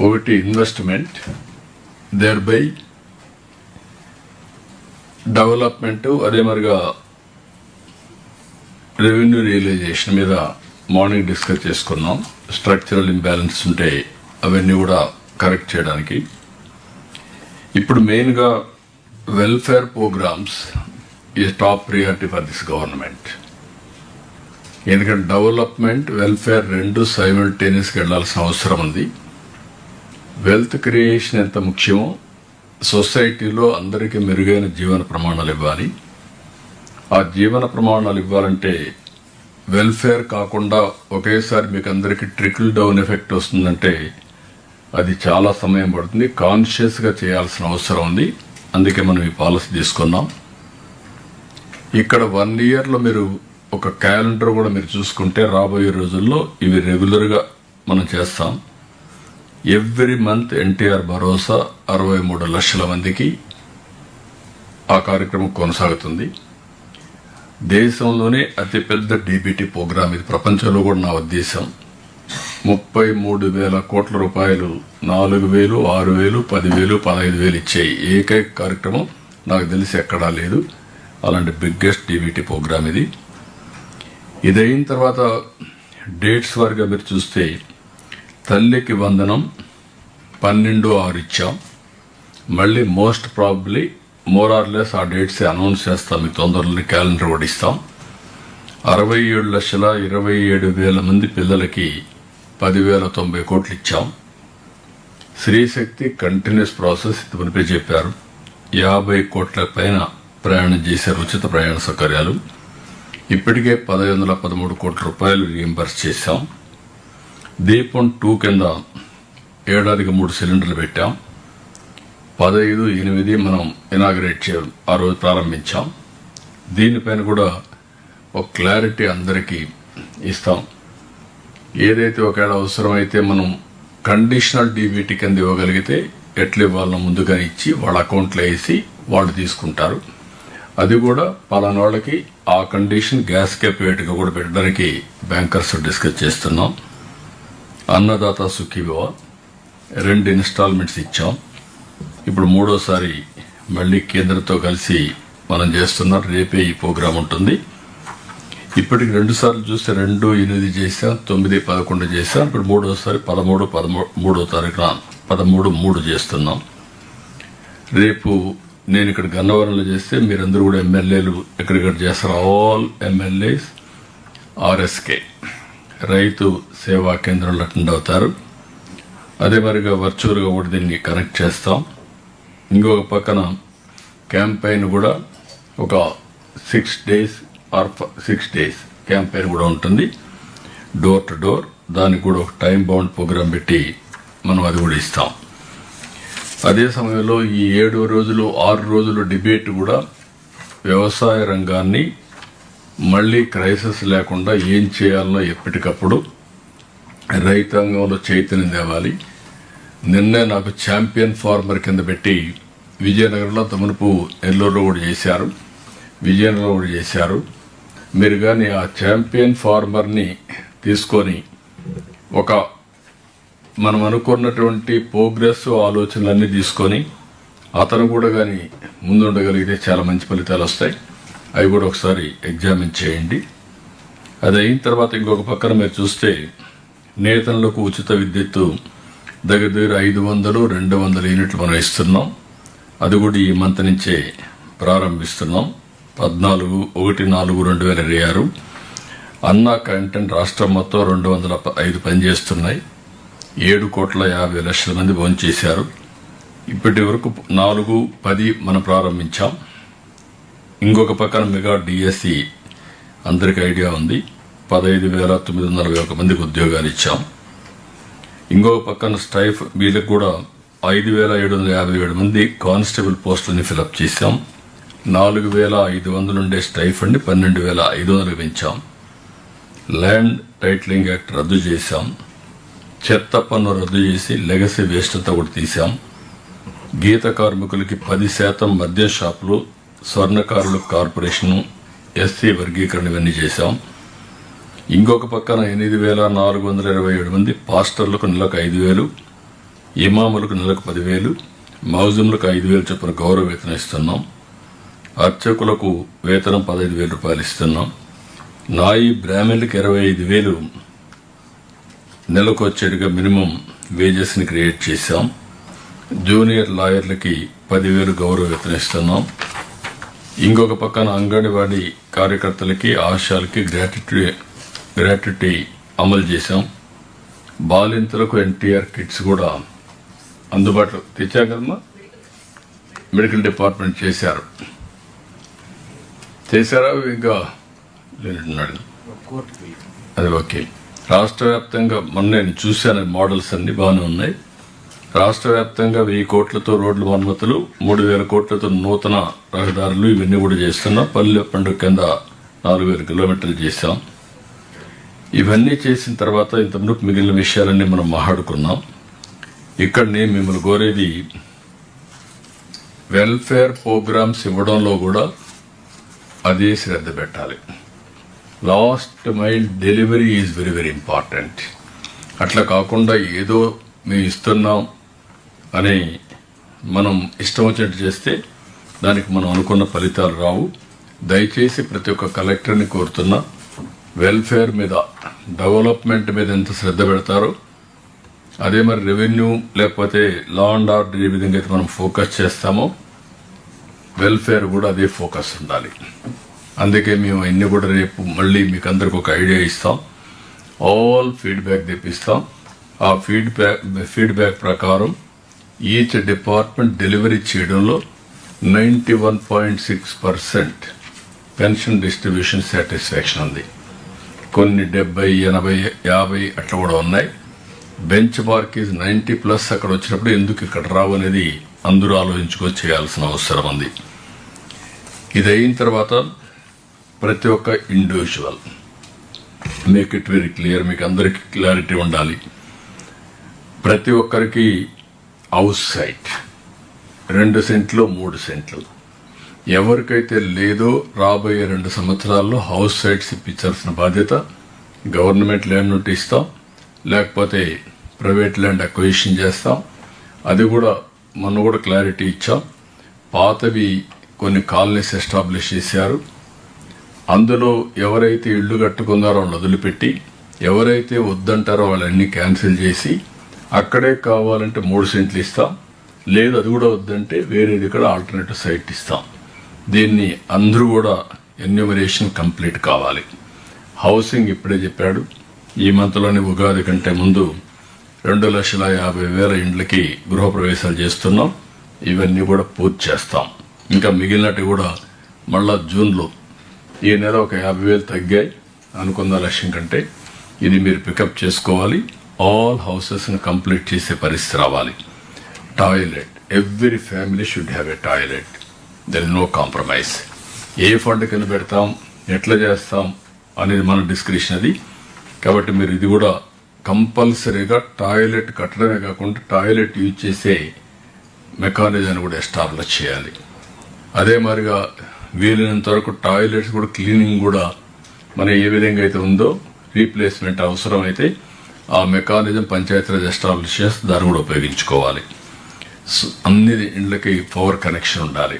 ఒకటి investment, there by development, అదే మరిగా రెవెన్యూ రియలైజేషన్ మీద మార్నింగ్ డిస్కస్ చేసుకున్నాం. స్ట్రక్చరల్ ఇంబ్యాలెన్స్ ఉంటే అవన్నీ కూడా కరెక్ట్ చేయడానికి. ఇప్పుడు మెయిన్గా welfare programs is top priority for this government. ఎందుకంటే డెవలప్మెంట్, వెల్ఫేర్ రెండు సైమల్టేనియస్గా వెళ్లాల్సిన అవసరం ఉంది. వెల్త్ క్రియేషన్ ఎంత ముఖ్యమో సొసైటీలో అందరికీ మెరుగైన జీవన ప్రమాణాలు ఇవ్వాలి. ఆ జీవన ప్రమాణాలు ఇవ్వాలంటే వెల్ఫేర్ కాకుండా ఒకేసారి మీకు అందరికీ ట్రికిల్ డౌన్ ఎఫెక్ట్ వస్తుందంటే అది చాలా సమయం పడుతుంది. కాన్షియస్గా చేయాల్సిన అవసరం ఉంది. అందుకే మనం ఈ పాలసీ తీసుకున్నాం. ఇక్కడ 1 yearలో మీరు ఒక క్యాలెండర్ కూడా మీరు చూసుకుంటే రాబోయే రోజుల్లో ఇవి రెగ్యులర్గా మనం చేస్తాం. ఎవ్రీ మంత్ ఎన్టీఆర్ భరోసా 63 లక్షల మందికి ఆ కార్యక్రమం కొనసాగుతుంది. దేశంలోనే అతిపెద్ద డీబీటీ ప్రోగ్రాం ఇది. ప్రపంచంలో కూడా నా ఉద్దేశం 33,000 కోట్ల రూపాయలు 4,000, 6,000, 10,000, 15,000 ఇచ్చాయి. ఏకైక కార్యక్రమం నాకు తెలిసి ఎక్కడా లేదు. అలాంటి బిగ్గెస్ట్ డీబీటీ ప్రోగ్రాం ఇది. ఇది అయిన తర్వాత డేట్స్ వారిగా మీరు చూస్తే తల్లికి వందనం 12/6 ఇచ్చాం. మళ్ళీ most probably more or less ఆ డేట్స్ అనౌన్స్ చేస్తాం. మీకు తొందరలో క్యాలెండర్ కూడా ఇస్తాం. 67,27,000 మంది పిల్లలకి 10,090 కోట్లు ఇచ్చాం. స్త్రీశక్తి కంటిన్యూస్ ప్రాసెస్ ఇదివరపై చెప్పారు. 50 కోట్ల పైన ప్రయాణం చేశారు. ఉచిత ప్రయాణ సౌకర్యాలు ఇప్పటికే 1,513 కోట్ల రూపాయలు రీయింబర్స్ చేశాం. దీపం 2 కింద ఏడాదికి 3 సిలిండర్లు పెట్టాం. 15/8 మనం ఇనాగరేట్ ఆ రోజు ప్రారంభించాం. దీనిపైన కూడా ఒక క్లారిటీ అందరికీ ఇస్తాం. ఏదైతే ఒకవేళ అవసరమైతే మనం కండిషనల్ డీబీటీ కింద ఇవ్వగలిగితే ఎట్లా ఇవ్వాలనో ముందుగా ఇచ్చి వాళ్ళ అకౌంట్లో వేసి వాళ్ళు తీసుకుంటారు. అది కూడా పలానా వాళ్ళకి ఆ కండిషన్ గ్యాస్ క్యాపివేట్గా కూడా పెట్టడానికి బ్యాంకర్స్ డిస్కస్ చేస్తున్నాం. అన్నదాత సుఖీభవ 2 ఇన్స్టాల్మెంట్స్ ఇచ్చాం. ఇప్పుడు 3వసారి మళ్ళీ కేంద్రంతో కలిసి మనం చేస్తున్నాం. రేపే ఈ ప్రోగ్రాం ఉంటుంది. ఇప్పటికి 2 సార్లు చూస్తే 2, 8 చేశాం, 9, 11 చేశాం. ఇప్పుడు 3వసారి 13, 3వ తారీఖున 13/3 చేస్తున్నాం. రేపు నేను ఇక్కడ గన్నవరంలో చేస్తే మీరందరూ కూడా ఎమ్మెల్యేలు ఎక్కడిక్కడ చేస్తారు. ఆల్ ఎమ్మెల్యేస్ ఆర్ఎస్కే రైతు సేవా కేంద్రంలో అటెండ్ అవుతారు. అదే మరిగా వర్చువల్గా కూడా దీన్ని కనెక్ట్ చేస్తాం. ఇంకొక పక్కన క్యాంపెయిన్ కూడా ఒక 6 days ఆర్ 6 days క్యాంపెయిన్ కూడా ఉంటుంది. Door to door. దానికి కూడా ఒక టైం బౌండ్ ప్రోగ్రాం పెట్టి మనం అది కూడా ఇస్తాం. అదే సమయంలో ఈ 7 రోజులు 6 రోజులు డిబేట్ కూడా వ్యవసాయ రంగాన్ని మళ్ళీ క్రైసిస్ లేకుండా ఏం చేయాలనో ఎప్పటికప్పుడు రైతాంగంలో చైతన్యం తేవాలి. నిన్నే నాకు ఛాంపియన్ ఫార్మర్ కింద పెట్టి విజయనగరంలో తమనుపు నెల్లూరులో కూడా చేశారు, విజయనగరంలో కూడా చేశారు. మీరు కానీ ఆ ఛాంపియన్ ఫార్మర్ని తీసుకొని ఒక మనం అనుకున్నటువంటి ప్రోగ్రెస్ ఆలోచనలన్నీ తీసుకొని అతను కూడా కానీ ముందుండగలిగితే చాలా మంచి ఫలితాలు వస్తాయి. అవి కూడా ఒకసారి ఎగ్జామిన్ చేయండి. అది అయిన తర్వాత ఇంకొక పక్కన మీరు చూస్తే నేతలకు ఉచిత విద్యుత్తు దగ్గర 500, 200 యూనిట్లు మనం ఇస్తున్నాం. అది కూడా ఈ మంత్ నుంచే ప్రారంభిస్తున్నాం. 14/1/2026 అన్నా క్యాంటీన్ రాష్ట్రం మొత్తం 205 పనిచేస్తున్నాయి. 7,50,00,000 మంది భోంచేశారు. ఇప్పటి వరకు 4/10 మనం ప్రారంభించాం. ఇంకొక పక్కన మెగా డిఎస్సి అందరికీ ఐడియా ఉంది. 15,941 మందికి ఉద్యోగాలు ఇచ్చాం. ఇంకొక పక్కన స్టైఫ్ వీళ్ళకి కూడా 5,757 మంది కానిస్టేబుల్ పోస్టులని ఫిలప్ చేశాం. 4,500 ఉండే స్టైఫండ్ 12,500 పెంచాం. ల్యాండ్ టైటిలింగ్ యాక్ట్ రద్దు చేశాం. చెత్త పన్ను రద్దు చేసి లెగసీ వేస్ట్ అంతా కూడా తీశాం. గీత కార్మికులకి 10% మద్య షాపులు, స్వర్ణకారుల కార్పొరేషను, ఎస్సీ వర్గీకరణ ఇవన్నీ చేశాం. ఇంకొక పక్కన 8,427 మంది పాస్టర్లకు నెలకు 5,000, ఇమాములకు నెలకు 10,000, మౌజుములకు 5,000 చొప్పున గౌరవ వేతనం ఇస్తున్నాం. అర్చకులకు వేతనం 15,000 రూపాయలు ఇస్తున్నాం. నాయి బ్రాహ్మణులకు 25,000 నెలకు వచ్చేట్టుగా మినిమం వేజెస్ ని క్రియేట్ చేశాం. జూనియర్ లాయర్లకి 10,000 గౌరవ వేతనం ఇస్తున్నాం. ఇంకొక పక్కన అంగన్వాడీ కార్యకర్తలకి, ఆశాలకి గ్రాట్యుటీ అమలు చేశాం. బాలింతలకు ఎన్టీఆర్ కిట్స్ కూడా అందుబాటులో తెచ్చా కదమ్మా. మెడికల్ డిపార్ట్మెంట్ చేశారా ఇంకా లేనట్టున్నాడు. అది ఓకే. రాష్ట్ర వ్యాప్తంగా మొన్న నేను చూశాను, మోడల్స్ అన్ని బాగానే ఉన్నాయి. రాష్ట్ర వ్యాప్తంగా 1,000 కోట్లతో రోడ్ల మరమ్మతులు, 3,000 కోట్లతో నూతన రహదారులు, ఇవన్నీ కూడా చేస్తున్నాం. పల్లె పండుగ కింద 4,000 కిలోమీటర్లు చేశాం. ఇవన్నీ చేసిన తర్వాత ఇంతకుముందు మిగిలిన విషయాలన్నీ మనం మాట్లాడుకున్నాం. ఇక్కడ నేను మిమ్మల్ని కోరేది, వెల్ఫేర్ ప్రోగ్రామ్స్ ఇవ్వడంలో కూడా అదే శ్రద్ధ పెట్టాలి. Last mile delivery is very very important. అట్లా కాకుండా ఏదో మేము ఇస్తున్నాం అని మనం ఇష్టం వచ్చినట్టు చేస్తే దానికి మనం అనుకున్న ఫలితాలు రావు. దయచేసి ప్రతి ఒక్క కలెక్టర్ని కోరుతున్నా, వెల్ఫేర్ మీద, డెవలప్మెంట్ మీద ఎంత శ్రద్ధ పెడతారో అదే మరి రెవెన్యూ లేకపోతే లా అండ్ ఆర్డర్ ఏ విధంగా అయితే మనం ఫోకస్ చేస్తామో వెల్ఫేర్ కూడా అదే ఫోకస్ ఉండాలి. అందుకే మేము అన్ని కూడా రేపు మళ్ళీ మీకు అందరికి ఒక ఐడియా ఇస్తాం. ఆల్ ఫీడ్బ్యాక్ తెప్పిస్తాం. ఆ ఫీడ్బ్యాక్ ప్రకారం ఈచ్ డిపార్ట్మెంట్ డెలివరీ చేయడంలో 91.6% పెన్షన్ డిస్ట్రిబ్యూషన్ సాటిస్ఫాక్షన్ ఉంది. కొన్ని 70, 80, 50 అట్లా కూడా ఉన్నాయి. బెంచ్ మార్క్ ఈజ్ 90+ అక్కడ వచ్చినప్పుడు ఎందుకు ఇక్కడ రావు అనేది అందరూ ఆలోచించుకొని చేయాల్సిన అవసరం ఉంది. ఇది అయిన తర్వాత ప్రతి ఒక్క individual make it very clear, మీకు అందరికీ క్లారిటీ ఉండాలి. ప్రతి ఒక్కరికి హౌస్ సైట్ 2 సెంట్లు 3 సెంట్లు ఎవరికైతే లేదో రాబోయే 2 సంవత్సరాల్లో హౌస్ సైట్స్ ఇప్పించాల్సిన బాధ్యత గవర్నమెంట్ ల్యాండ్ నుండి ఇస్తాం, లేకపోతే ప్రైవేట్ ల్యాండ్ అక్విజిషన్ చేస్తాం. అది కూడా మొన్న కూడా క్లారిటీ ఇచ్చాం. పాతవి కొన్ని కాలనీస్ ఎస్టాబ్లిష్ చేశారు. అందులో ఎవరైతే ఇళ్లు కట్టుకున్నారో వాళ్ళు వదిలిపెట్టి, ఎవరైతే వద్దంటారో వాళ్ళన్నీ క్యాన్సిల్ చేసి అక్కడే కావాలంటే 3 సెంట్లు ఇస్తాం, లేదు అది కూడా వద్దంటే వేరేది ఇక్కడ ఆల్టర్నేటివ్ సైట్ ఇస్తాం. దీన్ని అందరూ కూడా ఎన్యూమరేషన్ కంప్లీట్ కావాలి. హౌసింగ్ ఇప్పుడే చెప్పాడు, ఈ మంత్లోని ఉగాది కంటే ముందు 2,50,000 ఇండ్లకి గృహప్రవేశాలు చేస్తున్నాం. ఇవన్నీ కూడా పూర్తి చేస్తాం. ఇంకా మిగిలినట్టు కూడా మళ్ళా జూన్లో ఈ నెల ఒక 50,000 తగ్గాయి అనుకున్న లక్ష్యం కంటే. ఇది మీరు పికప్ చేసుకోవాలి. ఆల్ హౌసెస్ ని కంప్లీట్ చేసే పరిస్థితి రావాలి. Toilet, every family should have a toilet. There is no compromise. ఏ ఫండ్ కింద పెడతాం, ఎట్లా చేస్తాం అనేది మన డిస్కషన్ అది. కాబట్టి మీరు ఇది కూడా కంపల్సరీగా టాయిలెట్ కట్టడమే కాకుండా టాయిలెట్ యూజ్ చేసే మెకానిజాన్ని కూడా ఎస్టాబ్లిష్ చేయాలి. అదే మాదిరిగా వీలైనంత వరకు టాయిలెట్స్ కూడా క్లీనింగ్ కూడా మన ఏ విధంగా అయితే ఉందో రీప్లేస్మెంట్ అవసరం అయితే ఆ మెకానిజం పంచాయతీరాజ్ ఎస్టాబ్లిష్ చేసి దాన్ని కూడా ఉపయోగించుకోవాలి. అన్ని ఇండ్లకి పవర్ కనెక్షన్ ఉండాలి.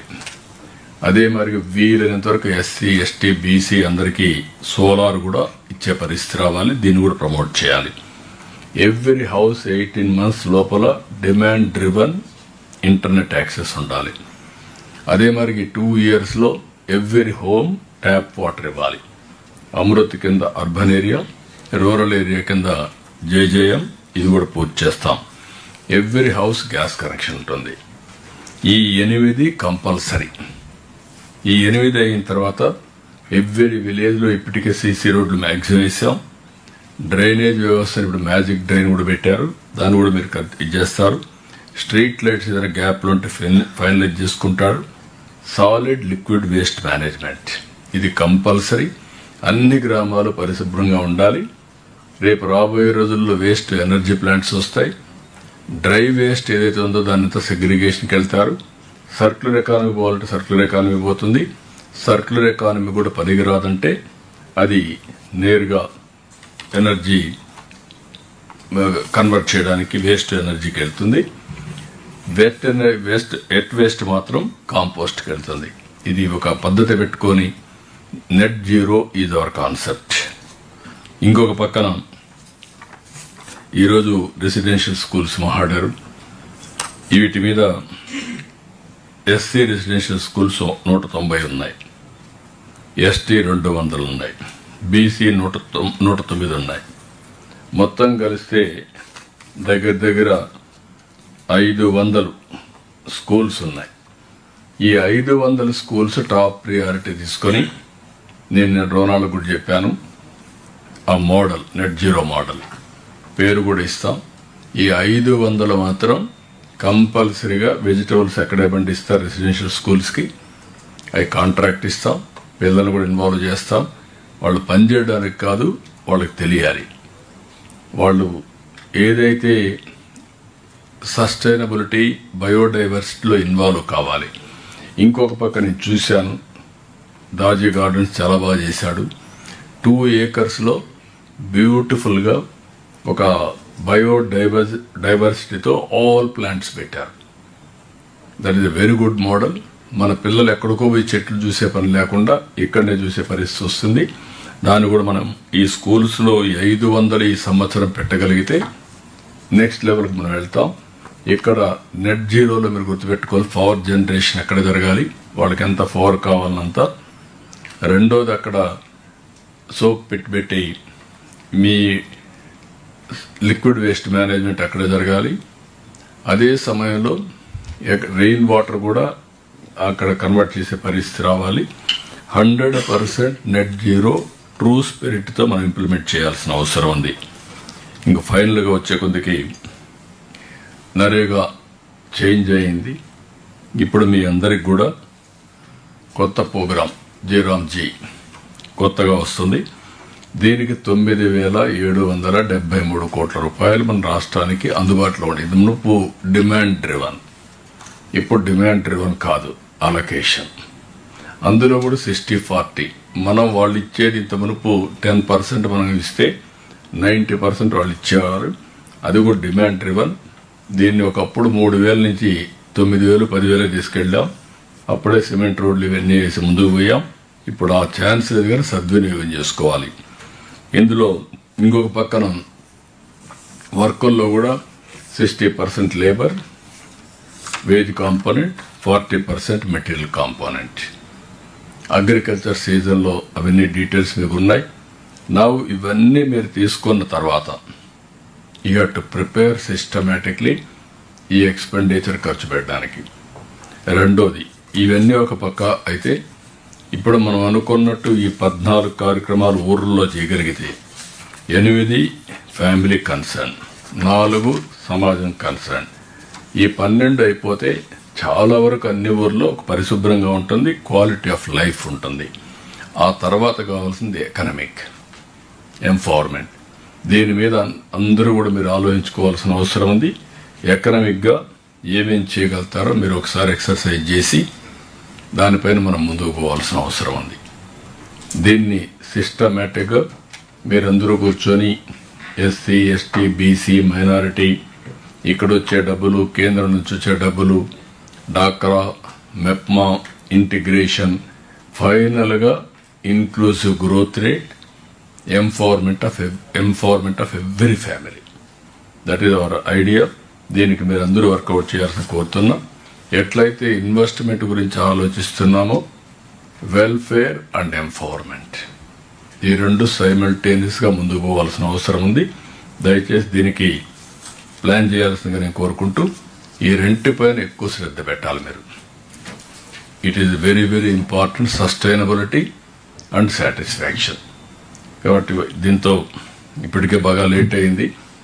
అదే మరి వీలైనంత వరకు ఎస్సీ, ఎస్టీ, బీసీ అందరికీ సోలార్ కూడా ఇచ్చే పరిస్థితి రావాలి. దీన్ని కూడా ప్రమోట్ చేయాలి. ఎవ్రీ హౌస్ 18 months లోపల డిమాండ్ డ్రివన్ ఇంటర్నెట్ యాక్సెస్ ఉండాలి. అదే మరి 2 years every home tap water ఇవ్వాలి. అమృత్ కింద అర్బన్ ఏరియా, రూరల్ ఏరియా కింద జేజేఎం ఇది కూడా పూర్తి చేస్తాం. ఎవ్రీ హౌస్ గ్యాస్ కనెక్షన్ ఉంటుంది. ఈ 8 కంపల్సరీ. ఈ 8 అయిన తర్వాత ఎవ్రీ విలేజ్లో ఇప్పటికే సీసీ రోడ్లు మ్యాక్సిమం వేసాం. డ్రైనేజ్ వ్యవస్థ ఇప్పుడు మ్యాజిక్ డ్రైన్ కూడా పెట్టారు, దాన్ని కూడా మీరు ఇచ్చేస్తారు. స్ట్రీట్ లైట్స్ ఏదైనా గ్యాప్లు ఉంటే ఫైనలైజ్ చేసుకుంటారు. సాలిడ్ లిక్విడ్ వేస్ట్ మేనేజ్మెంట్ ఇది కంపల్సరీ. అన్ని గ్రామాలు పరిశుభ్రంగా ఉండాలి. రేపు రాబోయే రోజుల్లో వేస్ట్ ఎనర్జీ ప్లాంట్స్ వస్తాయి. డ్రై వేస్ట్ ఏదైతే ఉందో దానితో సెగ్రిగేషన్కి వెళ్తారు. సర్క్యులర్ ఎకానమీ పోవాలంటే సర్క్యులర్ ఎకానమీ పోతుంది. సర్క్యులర్ ఎకానమీ కూడా పనికిరాదంటే అది నేరుగా ఎనర్జీ కన్వర్ట్ చేయడానికి వేస్ట్ ఎనర్జీకి వెళ్తుంది. వేస్ట్ మాత్రం కాంపోస్ట్కి వెళ్తుంది. ఇది ఒక పద్ధతి పెట్టుకొని net zero is our concept. ఇంకొక పక్కన ఈరోజు రెసిడెన్షియల్ స్కూల్స్ మాట్లాడారు. వీటి మీద ఎస్సీ రెసిడెన్షియల్ స్కూల్స్ 190 ఉన్నాయి, ఎస్టీ 200 ఉన్నాయి, బీసీ 109 ఉన్నాయి. మొత్తం కలిస్తే దగ్గర 500 స్కూల్స్ ఉన్నాయి. ఈ 500 స్కూల్స్ టాప్ ప్రియారిటీ తీసుకొని నేను రోనాలు కూడా చెప్పాను. ఆ మోడల్ నెట్ జీరో మోడల్ పేరు కూడా ఇస్తాం. ఈ 500 మాత్రం కంపల్సరీగా వెజిటబుల్స్ ఎక్కడే పండిస్తారు రెసిడెన్షియల్ స్కూల్స్కి, అవి కాంట్రాక్ట్ ఇస్తాం. పిల్లల్ని కూడా ఇన్వాల్వ్ చేస్తాం. వాళ్ళు పనిచేయడానికి కాదు, వాళ్ళకి తెలియాలి. వాళ్ళు ఏదైతే సస్టైనబిలిటీ బయోడైవర్సిటీలో ఇన్వాల్వ్ కావాలి. ఇంకొక పక్క నేను చూశాను, దాజీ గార్డెన్స్ చాలా బాగా చేశాడు. 2 ఏకర్స్లో బ్యూటిఫుల్గా ఒక బయోడైవర్సిటీతో ఆల్ ప్లాంట్స్ పెట్టారు. That is a very good model. మన పిల్లలు ఎక్కడికో పోయి చెట్లు చూసే పని లేకుండా ఇక్కడనే చూసే పరిస్థితి వస్తుంది. దాన్ని కూడా మనం ఈ స్కూల్స్లో 500 ఈ సంవత్సరం పెట్టగలిగితే నెక్స్ట్ లెవెల్కి మనం వెళ్తాం. ఇక్కడ నెట్ జీరోలో మీరు గుర్తుపెట్టుకోవాలి, పవర్ జనరేషన్ ఎక్కడ జరగాలి, వాళ్ళకి ఎంత పవర్ కావాలన్నంత. రెండోది అక్కడ సోప్ పెట్టి మీ లిక్విడ్ వేస్ట్ మేనేజ్మెంట్ అక్కడే జరగాలి. అదే సమయంలో రెయిన్ వాటర్ కూడా అక్కడ కన్వర్ట్ చేసే పరిస్థితి రావాలి. 100% నెట్ జీరో ట్రూ స్పిరిట్తో మనం ఇంప్లిమెంట్ చేయాల్సిన అవసరం ఉంది. ఇంకా ఫైనల్గా వచ్చే కొద్దికి నరేగా చేంజ్ అయింది. ఇప్పుడు మీ అందరికి కూడా కొత్త ప్రోగ్రాం జయరామ్జీ కొత్తగా వస్తుంది. దీనికి 9,773 కోట్ల రూపాయలు మన రాష్ట్రానికి అందుబాటులో ఉండేది. మునుపు డిమాండ్ డ్రివన్, ఇప్పుడు డిమాండ్ డ్రివన్ కాదు, అలొకేషన్. అందులో కూడా 60-40 మనం వాళ్ళు ఇచ్చేది. ఇంత మునుపు 10% మనం ఇస్తే 90% వాళ్ళు ఇచ్చేవారు. అది కూడా డిమాండ్ డ్రివన్. దీన్ని ఒకప్పుడు 3,000 నుంచి 9,000, 10,000 తీసుకెళ్ళాం. అప్పుడే సిమెంట్ రోడ్లు ఇవన్నీ వేసి ముందుకు పోయాం. ఇప్పుడు ఆ ఛాన్స్ లేదు కానీ సద్వినియోగం చేసుకోవాలి. ఇందులో ఇంకొక పక్కన వర్కుల్లో కూడా 60% labour wage component, 40% material component. Agriculture సీజన్లో అవన్నీ డీటెయిల్స్ మీకు ఉన్నాయి. ఇవన్నీ మీరు తీసుకున్న తర్వాత you have to prepare systematically ఈ ఎక్స్పెండిచర్ ఖర్చు పెట్టడానికి. రెండోది, ఇవన్నీ ఒక పక్క అయితే ఇప్పుడు మనం అనుకున్నట్టు ఈ 14 కార్యక్రమాలు ఊర్లలో చేయగలిగితే 8 ఫ్యామిలీ కన్సర్న్, 4 సమాజం కన్సర్న్, ఈ 12 అయిపోతే చాలా వరకు అన్ని ఊర్లో ఒక పరిశుభ్రంగా ఉంటుంది, క్వాలిటీ ఆఫ్ లైఫ్ ఉంటుంది. ఆ తర్వాత కావాల్సింది ఎకనామిక్ ఎంపవర్మెంట్. దీని మీద అందరూ కూడా మీరు ఆలోచించుకోవాల్సిన అవసరం ఉంది. ఎకనామిక్గా ఏమేం చేయగలుగుతారో మీరు ఒకసారి ఎక్సర్సైజ్ చేసి దానిపైన మనం ముందుకు పోవాల్సిన అవసరం ఉంది. దీన్ని సిస్టమేటిక్గా మీరందరూ కూర్చొని ఎస్సీ, ఎస్టీ, బీసీ, మైనారిటీ, ఇక్కడ వచ్చే డబ్బులు, కేంద్రం నుంచి వచ్చే డబ్బులు, డాక్రా, మెప్మా, ఇంటిగ్రేషన్, ఫైనల్గా inclusive growth rate, empowerment of every family. That is our idea. దీనికి మీరు అందరూ వర్కౌట్ చేయాల్సిన కోరుతున్నాం. ఎట్లయితే ఇన్వెస్ట్మెంట్ గురించి ఆలోచిస్తున్నామో వెల్ఫేర్ అండ్ ఎంపవర్మెంట్, ఈ రెండు సైమల్టేనియస్గా ముందుకు పోవాల్సిన అవసరం ఉంది. దయచేసి దీనికి ప్లాన్ చేయాల్సిందిగా నేను కోరుకుంటూ, ఈ రెంటిపైన ఎక్కువ శ్రద్ధ పెట్టాలి మీరు. It is very very important, sustainability and satisfaction. కాబట్టి దీంతో ఇప్పటికే బాగా లేట్ అయింది.